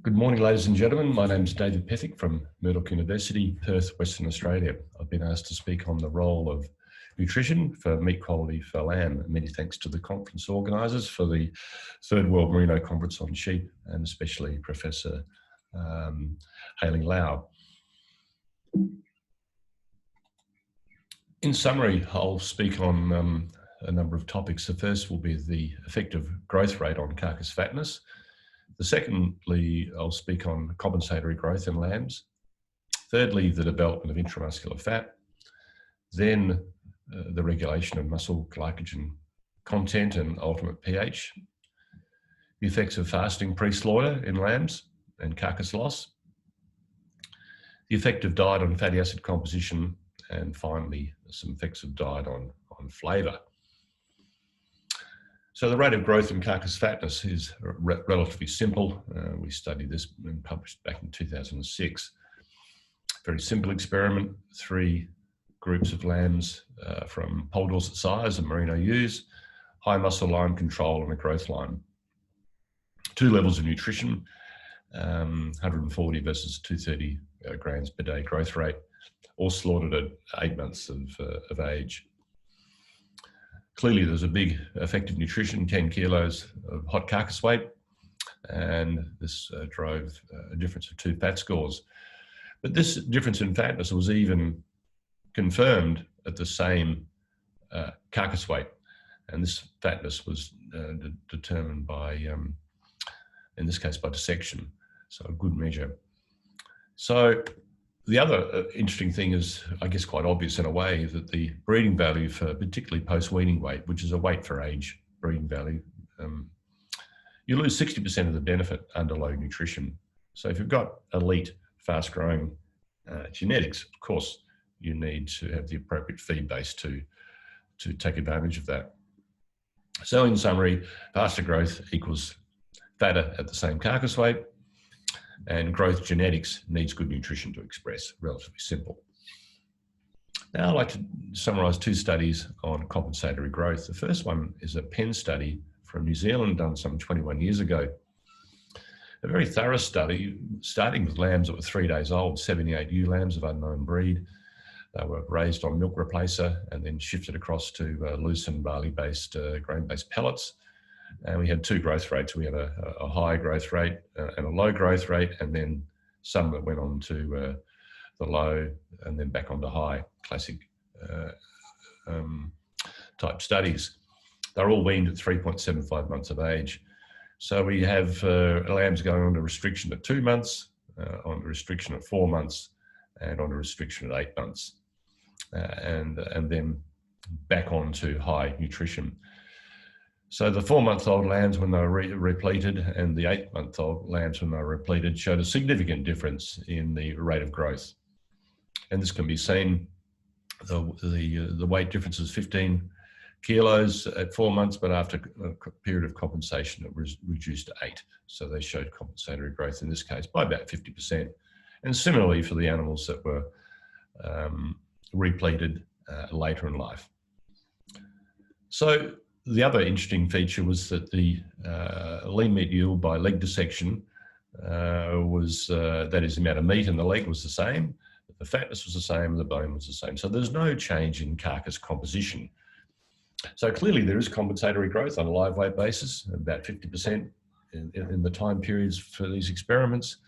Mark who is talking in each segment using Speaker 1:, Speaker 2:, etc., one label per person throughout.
Speaker 1: Good morning, ladies and gentlemen. My name is Dave Pethick from Murdoch University, Perth, Western Australia. I've been asked to speak on the role of nutrition for meat quality for lamb. Many thanks to the conference organisers for the Third World Merino Conference on Sheep, and especially Professor Hailey Lau. In summary, I'll speak on a number of topics. The first will be the effective growth rate on carcass fatness. Secondly, I'll speak on compensatory growth in lambs. Thirdly, the development of intramuscular fat. Then the regulation of muscle glycogen content and ultimate pH. The effects of fasting pre-slaughter in lambs and carcass loss. The effect of diet on fatty acid composition. And finally, some effects of diet on flavour. So the rate of growth in carcass fatness is relatively simple. We studied this and published back in 2006. Very simple experiment, 3 groups of lambs from pole Dorset size and Merino ewes, high muscle line control and a growth line. 2 levels of nutrition, 140 versus 230 grams per day growth rate, all slaughtered at 8 months of age. Clearly, there's a big effective nutrition, 10 kilos of hot carcass weight, and this drove a difference of 2 fat scores. But this difference in fatness was even confirmed at the same carcass weight, and this fatness was determined by, in this case, by dissection, so a good measure. So the other interesting thing is, I guess, quite obvious in a way, that the breeding value for particularly post-weaning weight, which is a weight for age breeding value, you lose 60% of the benefit under low nutrition. So if you've got elite, fast-growing genetics, of course, you need to have the appropriate feed base to take advantage of that. So in summary, faster growth equals fatter at the same carcass weight, and growth genetics needs good nutrition to express. Relatively simple. Now I'd like to summarise 2 studies on compensatory growth. The first one is a Penn study from New Zealand done some 21 years ago. A very thorough study, starting with lambs that were 3 days old, 78 ewe lambs of unknown breed. They were raised on milk replacer and then shifted across to lucerne barley-based, grain-based pellets. And we had 2 growth rates. We had a high growth rate and a low growth rate, and then some that went on to the low and then back onto high, classic type studies. They're all weaned at 3.75 months of age. So we have lambs going on to restriction at 2 months, on restriction at 4 months, and on a restriction at 8 months, and then back on to high nutrition. So the 4-month-old lambs, when they were repleted, and the 8-month-old lambs, when they were repleted, showed a significant difference in the rate of growth. And this can be seen. The weight difference is 15 kilos at 4 months, but after a period of compensation, it was reduced to 8. So they showed compensatory growth in this case by about 50%. And similarly for the animals that were repleted later in life. So the other interesting feature was that the lean meat yield by leg dissection was, that is, the amount of meat in the leg was the same, the fatness was the same, and the bone was the same. So there's no change in carcass composition. So clearly there is compensatory growth on a live weight basis, about 50% in the time periods for these experiments.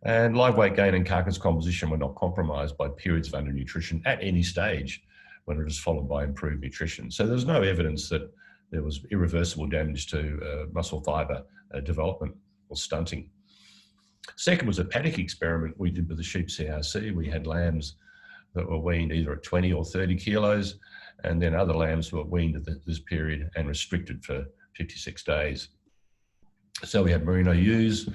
Speaker 1: And live weight gain and carcass composition were not compromised by periods of undernutrition at any stage, when it was followed by improved nutrition. So there's no evidence that there was irreversible damage to muscle fibre development or stunting. Second was a paddock experiment we did with the sheep CRC. We had lambs that were weaned either at 20 or 30 kilos, and then other lambs were weaned at this period and restricted for 56 days. So we had Merino ewes,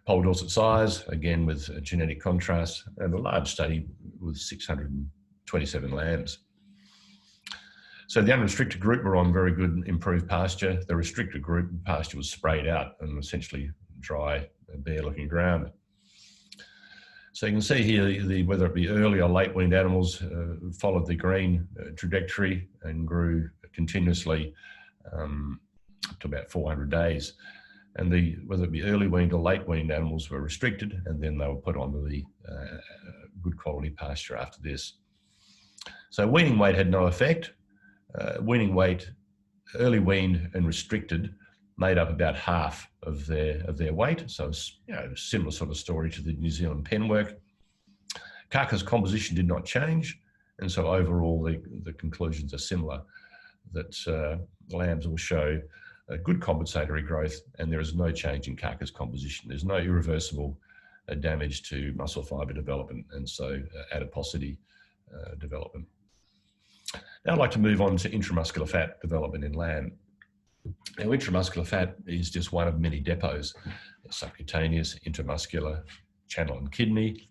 Speaker 1: pole Dorset size, again with a genetic contrast, and a large study with 627 lambs. So the unrestricted group were on very good improved pasture. The restricted group pasture was sprayed out and essentially dry, bare looking ground. So you can see here, whether it be early or late weaned animals followed the green trajectory and grew continuously to about 400 days. and whether it be early weaned or late weaned animals were restricted, and then they were put onto the good quality pasture after this. So weaning weight had no effect. Weaning weight, early weaned and restricted, made up about half of their weight. So it's, similar sort of story to the New Zealand pen work. Carcass composition did not change, and so overall the conclusions are similar, that lambs will show a good compensatory growth, and there is no change in carcass composition. There's no irreversible damage to muscle fibre development, and so adiposity development. Now I'd like to move on to intramuscular fat development in lamb. Now, intramuscular fat is just one of many depots: subcutaneous, intramuscular, channel and kidney,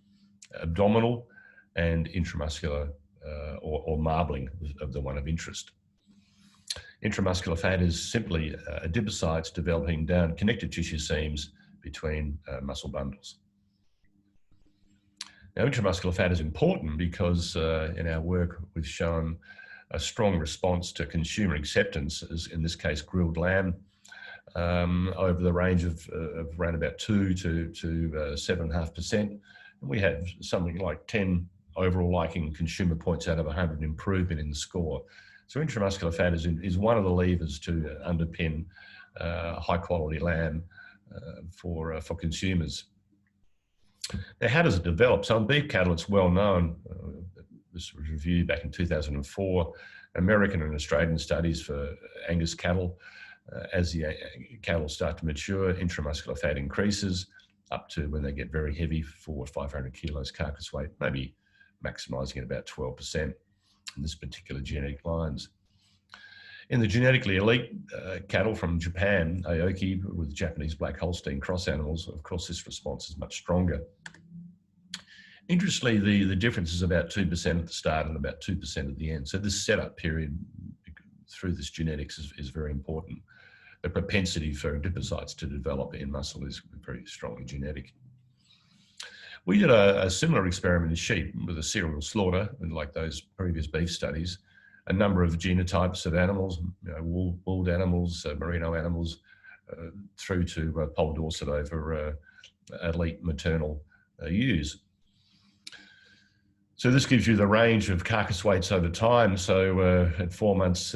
Speaker 1: abdominal, and intramuscular or marbling of the one of interest. Intramuscular fat is simply adipocytes developing down connective tissue seams between muscle bundles. Now, intramuscular fat is important because in our work we've shown a strong response to consumer acceptance, as in this case grilled lamb, over the range of around about 2 to 7.5%. And we had something like 10 overall liking consumer points out of 100 improvement in the score. So intramuscular fat is one of the levers to underpin high quality lamb for consumers. Now, how does it develop? So in beef cattle, it's well known. This was reviewed back in 2004. American and Australian studies for Angus cattle. As the cattle start to mature, intramuscular fat increases up to when they get very heavy, 400 or 500 kilos carcass weight, maybe maximising at about 12% in this particular genetic lines. In the genetically elite cattle from Japan, Aoki, with Japanese black Holstein cross animals, of course, this response is much stronger. Interestingly, the difference is about 2% at the start and about 2% at the end. So this setup period through this genetics is very important. The propensity for adipocytes to develop in muscle is very strongly genetic. We did a similar experiment in sheep with a serial slaughter, and like those previous beef studies, a number of genotypes of animals, wooled animals, merino animals, through to Pol Dorset over elite maternal ewes. So this gives you the range of carcass weights over time. So at 4 months,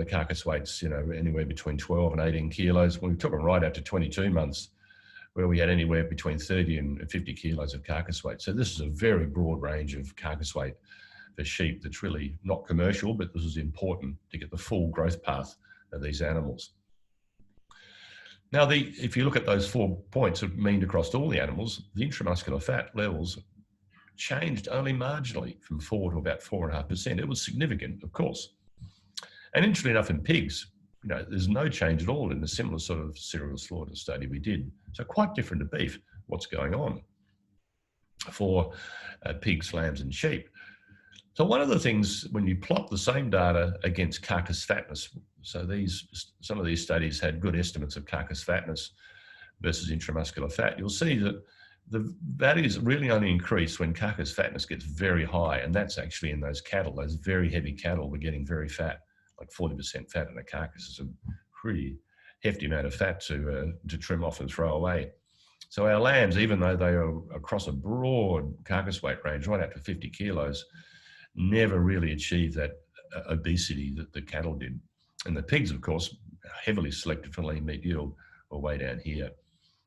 Speaker 1: carcass weights, anywhere between 12 and 18 kilos. When we took them right out to 22 months, where we had anywhere between 30 and 50 kilos of carcass weight. So this is a very broad range of carcass weight for sheep that's really not commercial, but this is important to get the full growth path of these animals. Now, if you look at those 4 points of mean across all the animals, the intramuscular fat levels changed only marginally from 4 to about 4.5%. It was significant, of course. And interestingly enough, in pigs, there's no change at all in the similar sort of serial slaughter study we did. So quite different to beef, what's going on for pigs, lambs, and sheep. So one of the things, when you plot the same data against carcass fatness, so some of these studies had good estimates of carcass fatness versus intramuscular fat, you'll see that the values really only increase when carcass fatness gets very high, and that's actually in those cattle, those very heavy cattle were getting very fat, like 40% fat in a carcass is a pretty hefty amount of fat to trim off and throw away. So our lambs, even though they are across a broad carcass weight range, right out to 50 kilos, never really achieved that obesity that the cattle did. And the pigs, of course, heavily selected for lean meat yield, are way down here.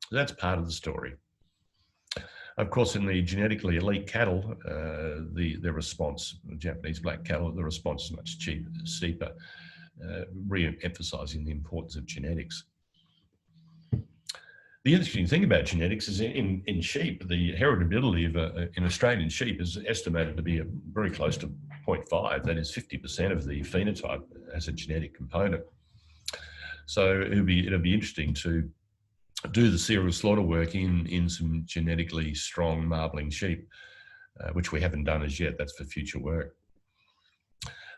Speaker 1: So that's part of the story. Of course, in the genetically elite cattle, the response, the Japanese black cattle, the response is much steeper, re-emphasising the importance of genetics. The interesting thing about genetics is in sheep, the heritability in Australian sheep is estimated to be very close to 0.5. That is 50% of the phenotype as a genetic component. So it'll be interesting to do the serial slaughter work in some genetically strong marbling sheep, which we haven't done as yet. That's for future work.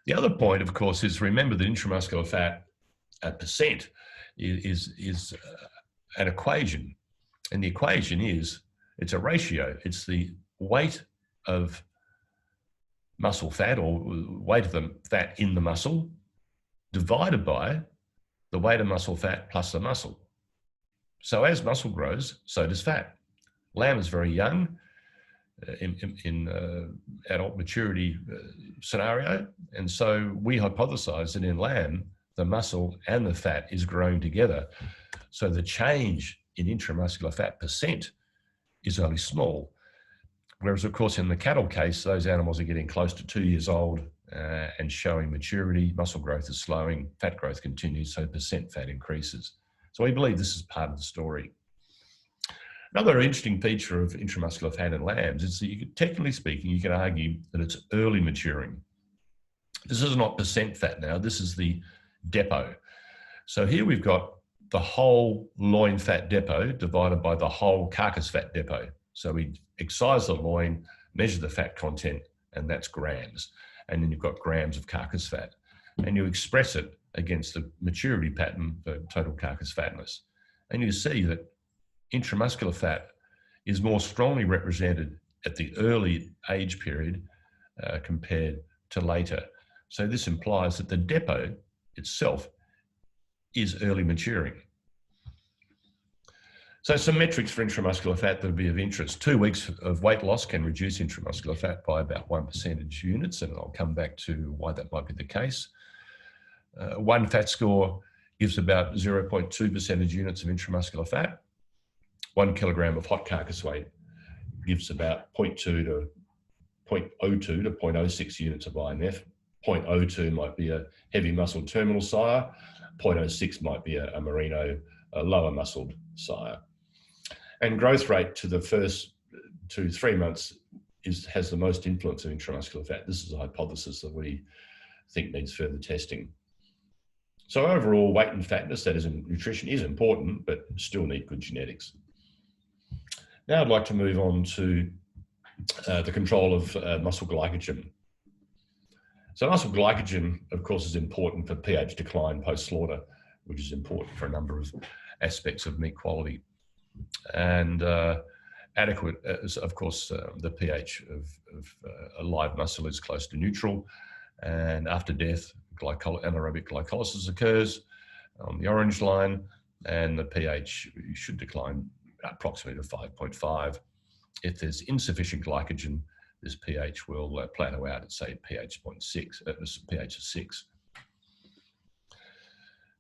Speaker 1: The other point, of course, is remember that intramuscular fat percent is an equation. And the equation it's a ratio. It's the weight of muscle fat, or weight of the fat in the muscle, divided by the weight of muscle fat plus the muscle. So as muscle grows, so does fat. Lamb is very young in adult maturity scenario. And so we hypothesize that in lamb, the muscle and the fat is growing together. So the change in intramuscular fat percent is only small. Whereas, of course, in the cattle case, those animals are getting close to 2 years old and showing maturity. Muscle growth is slowing, fat growth continues, so percent fat increases. So we believe this is part of the story. Another interesting feature of intramuscular fat in lambs is that, technically speaking, you can argue that it's early maturing. This is not percent fat now, this is the depot. So here we've got the whole loin fat depot divided by the whole carcass fat depot. So we excise the loin, measure the fat content, and that's grams. And then you've got grams of carcass fat. And you express it against the maturity pattern for total carcass fatness. And you see that intramuscular fat is more strongly represented at the early age period compared to later. So this implies that the depot itself is early maturing. So some metrics for intramuscular fat that would be of interest. 2 weeks of weight loss can reduce intramuscular fat by about 1 percentage units, and I'll come back to why that might be the case. One fat score gives about 0.2 percentage units of intramuscular fat. 1 kilogram of hot carcass weight gives about 0.02 to 0.06 units of IMF. 0.02 might be a heavy muscled terminal sire. 0.06 might be a Merino, a lower muscled sire. And growth rate to the first 2 to 3 months has the most influence of intramuscular fat. This is a hypothesis that we think needs further testing. So overall, weight and fatness, that is in nutrition, is important, but still need good genetics. Now I'd like to move on to the control of muscle glycogen. So muscle glycogen, of course, is important for pH decline post-slaughter, which is important for a number of aspects of meat quality. And adequate, of course, the pH of a live muscle is close to neutral. And after death, anaerobic glycolysis occurs on the orange line, and the pH should decline approximately to 5.5. If there's insufficient glycogen, this pH will plateau out at, say, pH of 6.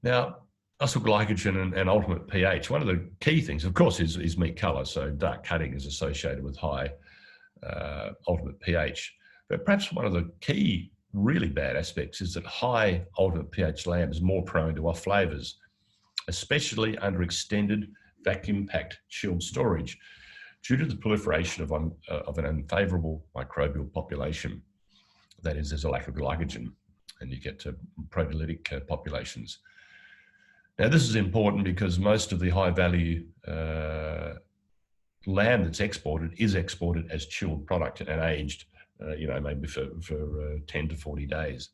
Speaker 1: Now, muscle glycogen and ultimate pH, one of the key things, of course, is meat color. So dark cutting is associated with high ultimate pH. But perhaps one of the key really bad aspects is that high ultimate pH lamb is more prone to off flavors, especially under extended vacuum-packed chilled storage, due to the proliferation of an unfavorable microbial population. That is, there's a lack of glycogen, and you get to proteolytic populations. Now, this is important because most of the high-value lamb that's exported is exported as chilled product and aged, maybe for 10 to 40 days.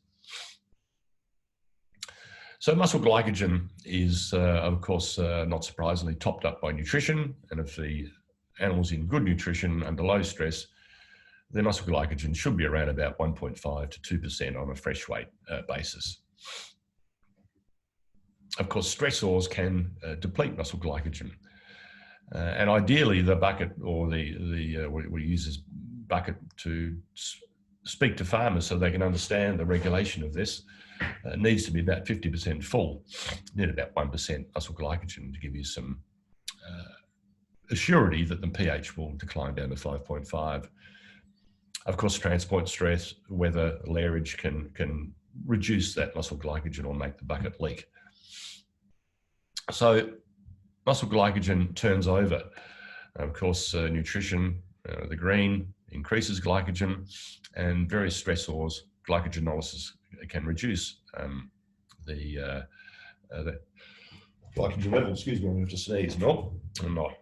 Speaker 1: So muscle glycogen is, of course, not surprisingly, topped up by nutrition. And if the animal's in good nutrition under low stress, their muscle glycogen should be around about 1.5 to 2% on a fresh weight basis. Of course, stressors can deplete muscle glycogen. And ideally, the bucket, or we use this bucket to speak to farmers so they can understand the regulation of this, needs to be about 50% full. You need about 1% muscle glycogen to give you some assurity that the pH will decline down to 5.5. Of course, transport stress, weather, lairage can reduce that muscle glycogen or make the bucket leak. So muscle glycogen turns over. Of course, nutrition, the green, increases glycogen, and various stressors, glycogenolysis can reduce the glycogen level. Excuse me, I'm going to have to sneeze. No, I'm not.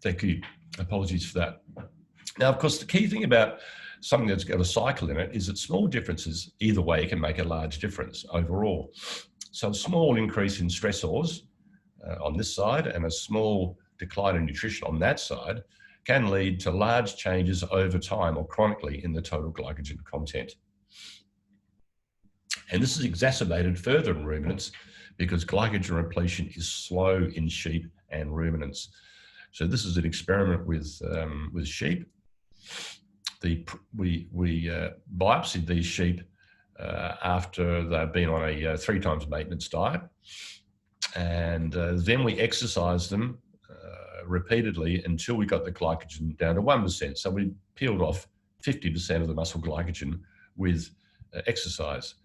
Speaker 1: Thank you. Apologies for that. Now, of course, the key thing about something that's got a cycle in it is that small differences either way can make a large difference overall. So a small increase in stressors on this side and a small decline in nutrition on that side can lead to large changes over time or chronically in the total glycogen content. And this is exacerbated further in ruminants because glycogen repletion is slow in sheep and ruminants. So this is an experiment with sheep. We biopsied these sheep after they've been on a 3 times maintenance diet, and then we exercised them repeatedly until we got the glycogen down to 1%. So we peeled off 50% of the muscle glycogen with exercise.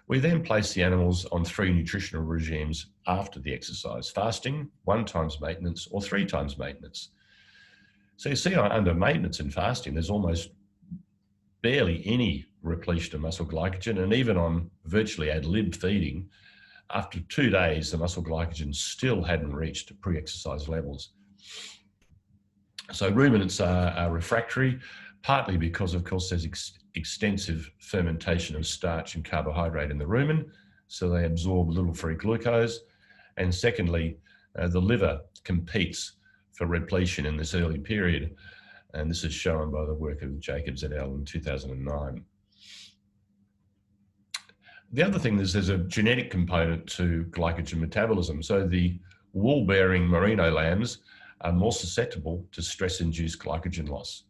Speaker 1: We then placed the animals on 3 nutritional regimes after the exercise: fasting, 1 times maintenance, or 3 times maintenance. So you see, under maintenance and fasting, there's almost barely any repletion of muscle glycogen, and even on virtually ad lib feeding, after 2 days, the muscle glycogen still hadn't reached pre-exercise levels. So ruminants are refractory, partly because, of course, there's extensive fermentation of starch and carbohydrate in the rumen, so they absorb little free glucose. And secondly, the liver competes for repletion in this early period, and this is shown by the work of Jacobs et al. In 2009. The other thing is there's a genetic component to glycogen metabolism. So the wool-bearing Merino lambs are more susceptible to stress-induced glycogen loss.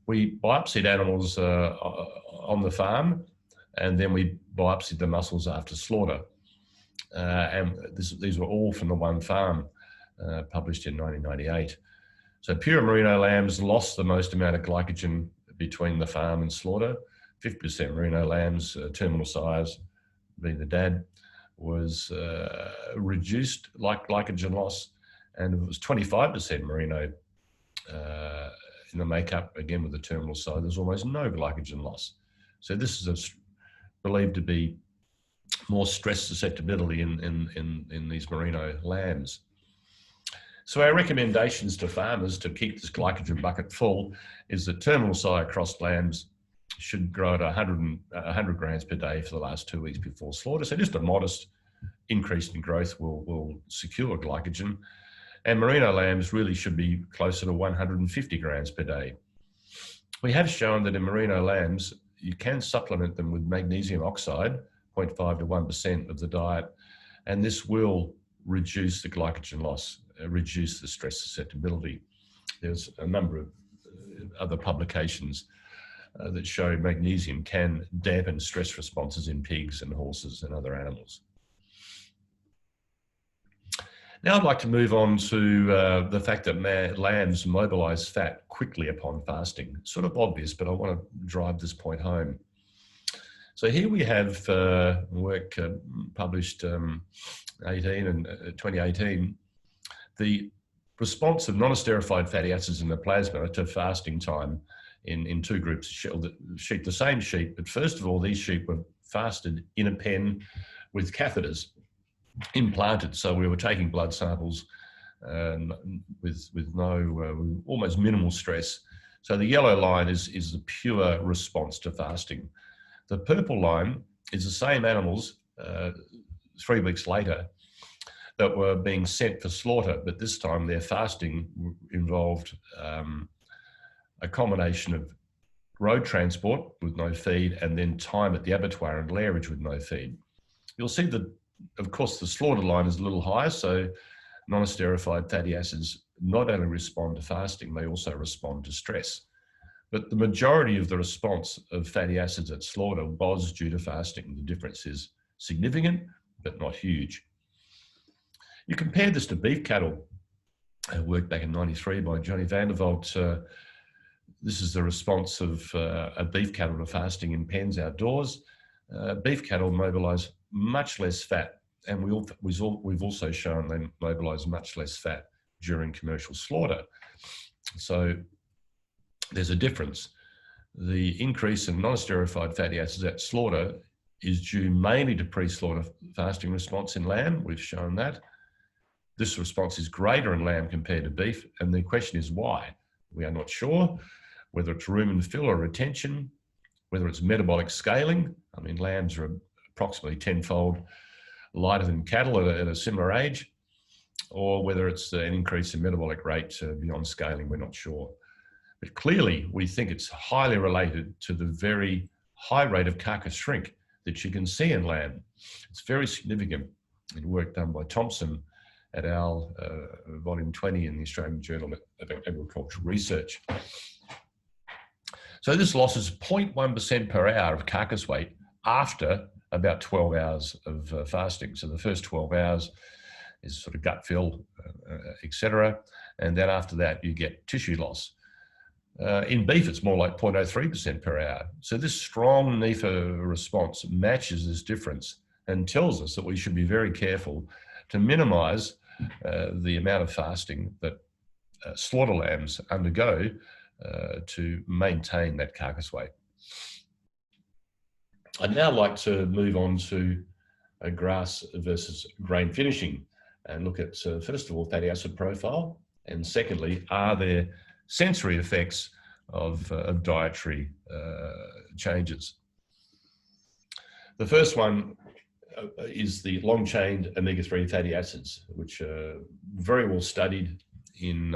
Speaker 1: We biopsied animals on the farm, and then we biopsied the muscles after slaughter. And these were all from the one farm, published in 1998. So pure Merino lambs lost the most amount of glycogen between the farm and slaughter. 50% Merino lambs, terminal size, being the dad, was reduced glycogen loss, and it was 25% Merino in the makeup, again with the terminal side. There's almost no glycogen loss. So this is believed to be more stress susceptibility in these Merino lambs. So our recommendations to farmers to keep this glycogen bucket full is that terminal sire crossed lambs should grow at 100 grams per day for the last 2 weeks before slaughter. So just a modest increase in growth will secure glycogen. And Merino lambs really should be closer to 150 grams per day. We have shown that in Merino lambs, you can supplement them with magnesium oxide, 0.5 to 1% of the diet, and this will reduce the glycogen loss, reduce the stress susceptibility. There's a number of other publications that show magnesium can dampen stress responses in pigs and horses and other animals. Now I'd like to move on to the fact that lambs mobilize fat quickly upon fasting. Sort of obvious, but I want to drive this point home. So here we have work published 2018, the response of non-esterified fatty acids in the plasma to fasting time in 2 groups of sheep, the same sheep, but first of all, these sheep were fasted in a pen with catheters implanted. So we were taking blood samples with no, almost minimal stress. So the yellow line is the pure response to fasting. The purple line is the same animals 3 weeks later that were being sent for slaughter, but this time their fasting involved a combination of road transport with no feed and then time at the abattoir and lairage with no feed. You'll see that, of course, the slaughter line is a little higher, so non-esterified fatty acids not only respond to fasting, they also respond to stress. But the majority of the response of fatty acids at slaughter was due to fasting. The difference is significant, but not huge. You compare this to beef cattle, work back in '93 by Johnny Vandervolt. This is the response of a beef cattle to fasting in pens outdoors. Beef cattle mobilize much less fat, and we've also shown they mobilize much less fat during commercial slaughter. So there's a difference. The increase in non-esterified fatty acids at slaughter is due mainly to pre-slaughter fasting response in lamb. We've shown that. This response is greater in lamb compared to beef, and the question is why? We are not sure whether it's rumen fill or retention, whether it's metabolic scaling. I mean, lambs are approximately 10-fold lighter than cattle at a similar age, or whether it's an increase in metabolic rate beyond scaling. We're not sure. But clearly, we think it's highly related to the very high rate of carcass shrink. that you can see in lamb. It's very significant. In work done by Thompson et al., volume 20 in the Australian Journal of Agricultural Research. So this loss is 0.1% per hour of carcass weight after about 12 hours of fasting. So the first 12 hours is sort of gut fill, etc. And then after that, you get tissue loss. In beef, it's more like 0.03% per hour. So this strong NEFA response matches this difference and tells us that we should be very careful to minimize the amount of fasting that slaughter lambs undergo to maintain that carcass weight. I'd now like to move on to grass versus grain finishing and look at, first of all, fatty acid profile, and secondly, are there sensory effects of dietary changes. The first one is the long-chain omega-3 fatty acids, which are very well studied in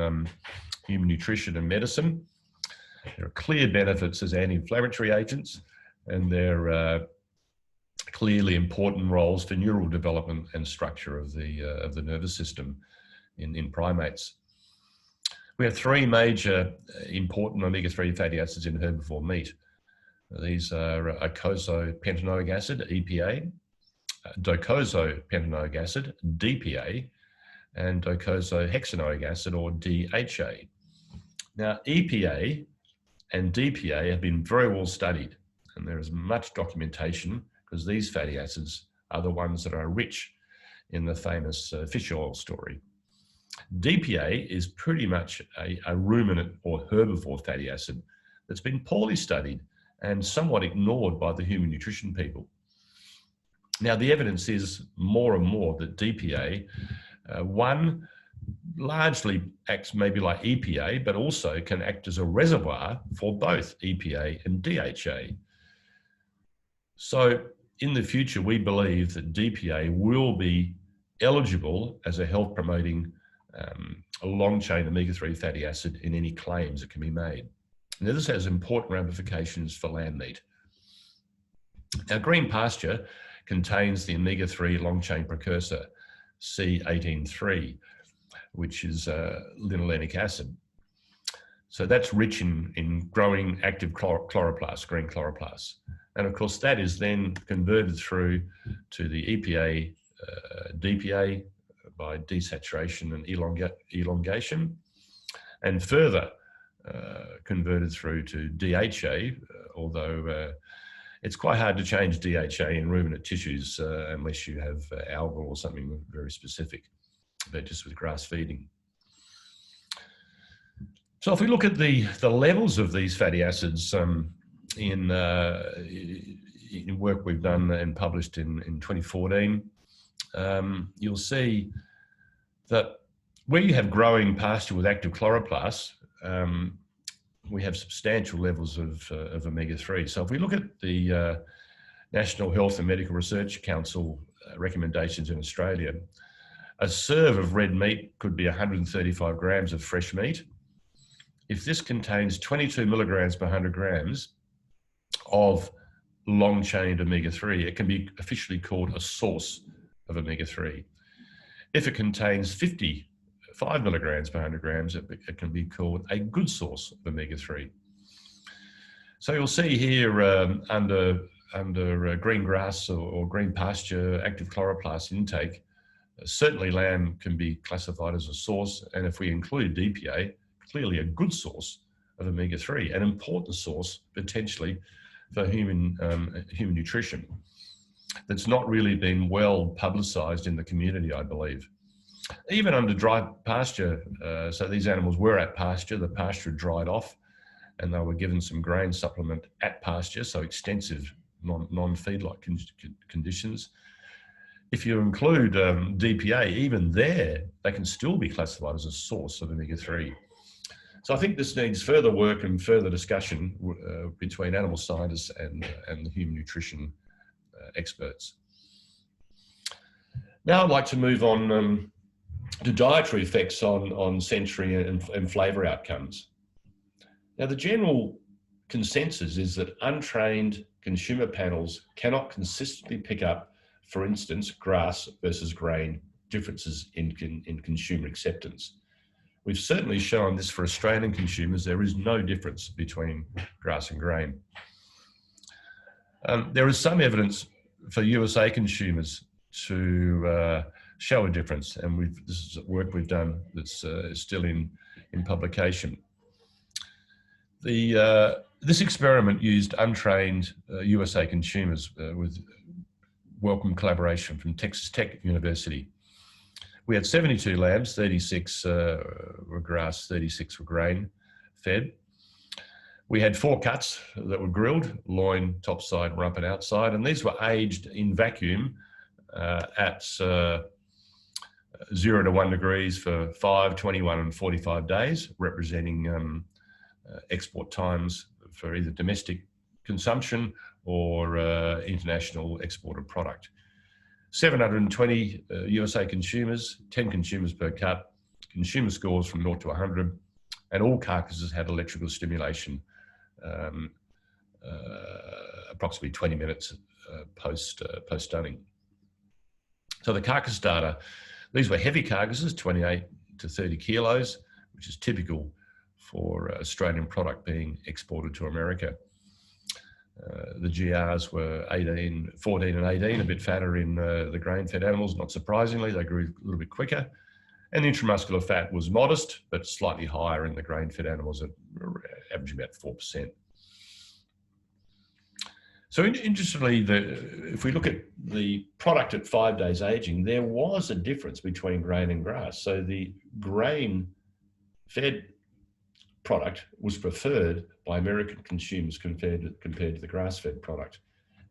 Speaker 1: human nutrition and medicine. There are clear benefits as anti-inflammatory agents, and they're clearly important roles for neural development and structure of the nervous system in primates. We have three major important omega-3 fatty acids in herbivore meat. These are eicosapentaenoic acid, EPA, docosapentaenoic acid, DPA, and docosahexaenoic acid, or DHA. Now, EPA and DPA have been very well studied, and there is much documentation because these fatty acids are the ones that are rich in the famous fish oil story. DPA is pretty much a ruminant or herbivore fatty acid that's been poorly studied and somewhat ignored by the human nutrition people. Now, the evidence is more and more that DPA, one, largely acts maybe like EPA, but also can act as a reservoir for both EPA and DHA. So in the future, we believe that DPA will be eligible as a health promoting a long-chain omega-3 fatty acid in any claims that can be made. Now, this has important ramifications for lamb meat. Now, green pasture contains the omega-3 long-chain precursor, C18-3, which is linolenic acid. So that's rich in growing active chloroplasts, green chloroplasts. And of course, that is then converted through to the EPA, DPA, by desaturation and elongation, and further converted through to DHA, although it's quite hard to change DHA in ruminant tissues unless you have algal or something very specific, but just with grass feeding. So if we look at the levels of these fatty acids in work we've done and published in 2014, you'll see that where you have growing pasture with active chloroplasts, we have substantial levels of omega-3. So if we look at the National Health and Medical Research Council recommendations in Australia, a serve of red meat could be 135 grams of fresh meat. If this contains 22 milligrams per 100 grams of long-chain omega-3, it can be officially called a source of omega-3. If it contains 55 milligrams per 100 grams, it can be called a good source of omega-3. So you'll see here under green grass or green pasture active chloroplast intake, certainly lamb can be classified as a source, and if we include DPA, clearly a good source of omega-3, an important source potentially for human nutrition that's not really been well publicized in the community, I believe. Even under dry pasture, so these animals were at pasture, the pasture dried off, and they were given some grain supplement at pasture, so extensive non-feed-like conditions. If you include DPA, even there, they can still be classified as a source of omega-3. So I think this needs further work and further discussion between animal scientists and the human nutrition experts. Now I'd like to move on to dietary effects on sensory and flavour outcomes. Now the general consensus is that untrained consumer panels cannot consistently pick up, for instance, grass versus grain differences in consumer acceptance. We've certainly shown this for Australian consumers. There is no difference between grass and grain. There is some evidence for USA consumers to show a difference, and this is work we've done that's still in publication. This experiment used untrained USA consumers with welcome collaboration from Texas Tech University. We had 72 lambs, 36 were grass, 36 were grain fed. We had 4 cuts that were grilled, loin, topside, rump and outside, and these were aged in vacuum at 0 to 1 degrees for 5, 21 and 45 days, representing export times for either domestic consumption or international exported product. 720 USA consumers, 10 consumers per cut, consumer scores from 0 to 100, and all carcasses had electrical stimulation approximately 20 minutes post stunning. So the carcass data, these were heavy carcasses, 28 to 30 kilos, which is typical for Australian product being exported to America. The GRs were 14 and 18, a bit fatter in the grain-fed animals, not surprisingly, they grew a little bit quicker. And the intramuscular fat was modest, but slightly higher in the grain-fed animals, at averaging about 4%. So interestingly, if we look at the product at 5 days aging, there was a difference between grain and grass. So the grain-fed product was preferred by American consumers compared to the grass-fed product.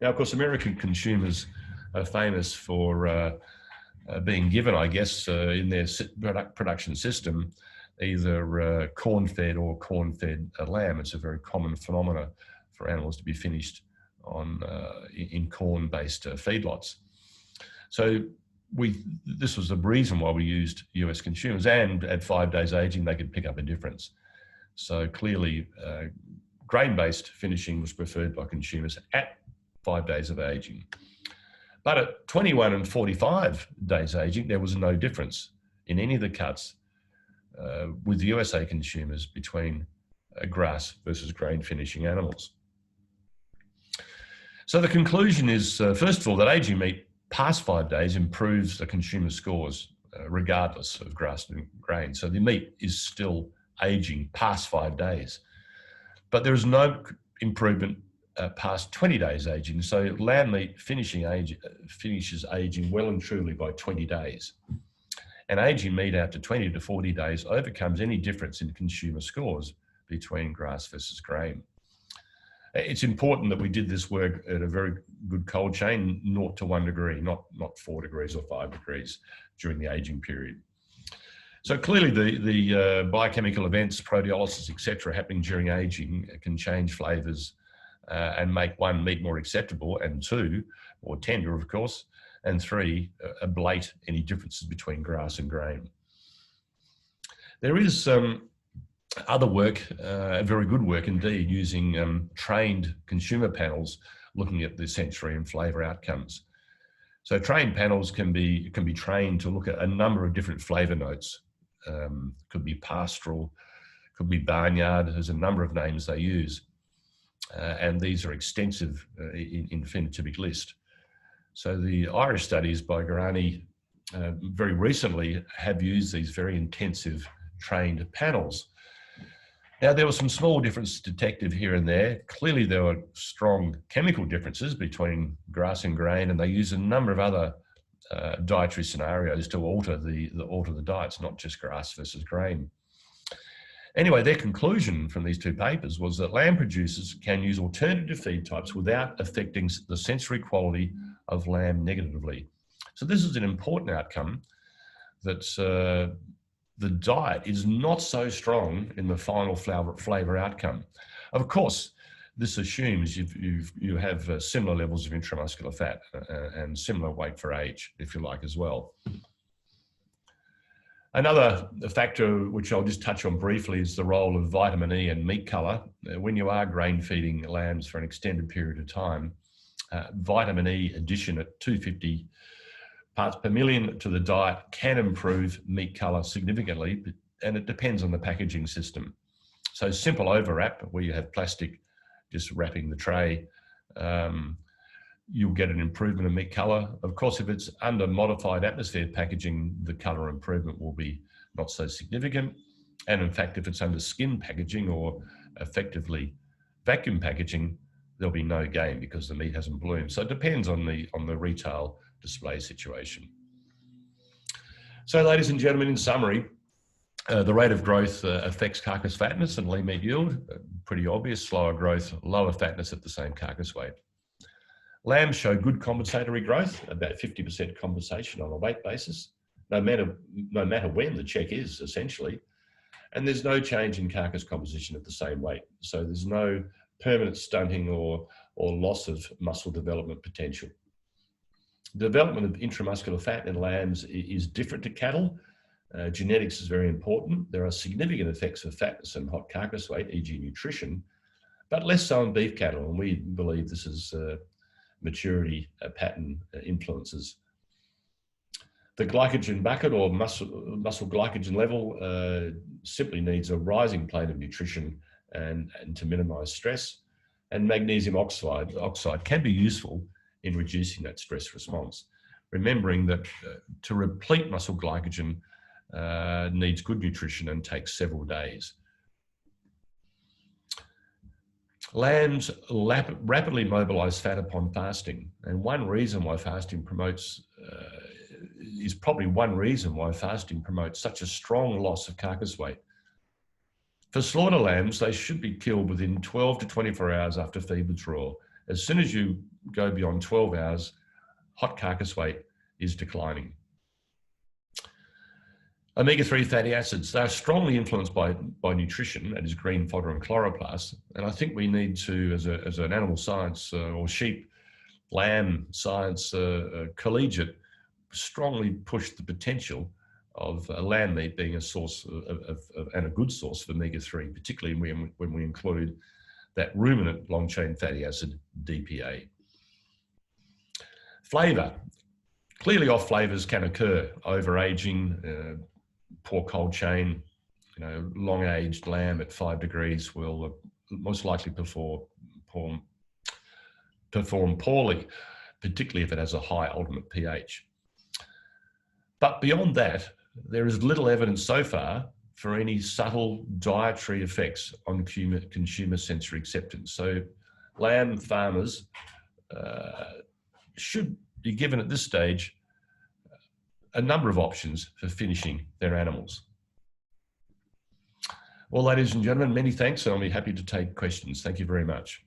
Speaker 1: Now, of course, American consumers are famous for being given, I guess, in their production system, either corn-fed or corn-fed lamb. It's a very common phenomena for animals to be finished on in corn-based feedlots. So this was the reason why we used US consumers, and at 5 days aging, they could pick up a difference. So clearly, grain-based finishing was preferred by consumers at 5 days of aging. But at 21 and 45 days aging, there was no difference in any of the cuts with the USA consumers between grass versus grain finishing animals. So the conclusion is, first of all, that aging meat past 5 days improves the consumer scores regardless of grass and grain. So the meat is still aging past 5 days. But there is no improvement past 20 days aging. So lamb meat finishes aging well and truly by 20 days. And aging meat after 20 to 40 days overcomes any difference in consumer scores between grass versus grain. It's important that we did this work at a very good cold chain, 0 to 1 degree, not 4 degrees or 5 degrees during the aging period. So clearly the biochemical events, proteolysis, etc., happening during aging can change flavors and make 1, meat more acceptable, and 2, more tender, of course, and 3, ablate any differences between grass and grain. There is other work, very good work indeed, using trained consumer panels looking at the sensory and flavor outcomes. So trained panels can be trained to look at a number of different flavor notes. Could be pastoral, could be barnyard. There's a number of names they use, and these are extensive in phenotypic list. So the Irish studies by Garani very recently have used these very intensive trained panels. Now, there were some small differences detected here and there. Clearly, there were strong chemical differences between grass and grain, and they used a number of other dietary scenarios to alter the diets, not just grass versus grain. Anyway, their conclusion from these 2 papers was that lamb producers can use alternative feed types without affecting the sensory quality of lamb negatively. So this is an important outcome, that the diet is not so strong in the final flavor outcome. Of course, this assumes you have similar levels of intramuscular fat and similar weight for age, if you like, as well. Another factor which I'll just touch on briefly is the role of vitamin E and meat colour. When you are grain feeding lambs for an extended period of time, vitamin E addition at 250 parts per million to the diet can improve meat colour significantly, and it depends on the packaging system. So simple overwrap, where you have plastic just wrapping the tray, you'll get an improvement in meat colour. Of course, if it's under modified atmosphere packaging, the colour improvement will be not so significant. And in fact, if it's under skin packaging or effectively vacuum packaging, there'll be no gain because the meat hasn't bloomed. So it depends on the retail display situation. So ladies and gentlemen, in summary, the rate of growth affects carcass fatness and lean meat yield. Pretty obvious. Slower growth, lower fatness at the same carcass weight. Lambs show good compensatory growth, about 50% compensation on a weight basis, no matter when the check is, essentially. And there's no change in carcass composition at the same weight. So there's no permanent stunting or loss of muscle development potential. Development of intramuscular fat in lambs is different to cattle. Genetics is very important. There are significant effects of fatness and hot carcass weight, e.g. nutrition, but less so in beef cattle. And we believe this is maturity pattern influences. The glycogen bucket or muscle glycogen level simply needs a rising plane of nutrition and to minimize stress. And magnesium oxide can be useful in reducing that stress response. Remembering that to replete muscle glycogen needs good nutrition and takes several days. Lambs rapidly mobilize fat upon fasting, and one reason why fasting promotes such a strong loss of carcass weight. For slaughter lambs, they should be killed within 12 to 24 hours after feed withdrawal. As soon as you go beyond 12 hours, hot carcass weight is declining. Omega-3 fatty acids, they're strongly influenced by nutrition, that is green fodder and chloroplasts. And I think we need to, as an animal science or sheep, lamb science collegiate, strongly push the potential of lamb meat being a source and a good source of omega-3, particularly when we include that ruminant long-chain fatty acid, DPA. Flavour. Clearly off flavours can occur. Overaging, poor cold chain, long-aged lamb at 5 degrees will most likely perform poorly, particularly if it has a high ultimate pH. But beyond that, there is little evidence so far for any subtle dietary effects on consumer sensory acceptance. So lamb farmers should be given at this stage a number of options for finishing their animals. Well, ladies and gentlemen, many thanks, and I'll be happy to take questions. Thank you very much.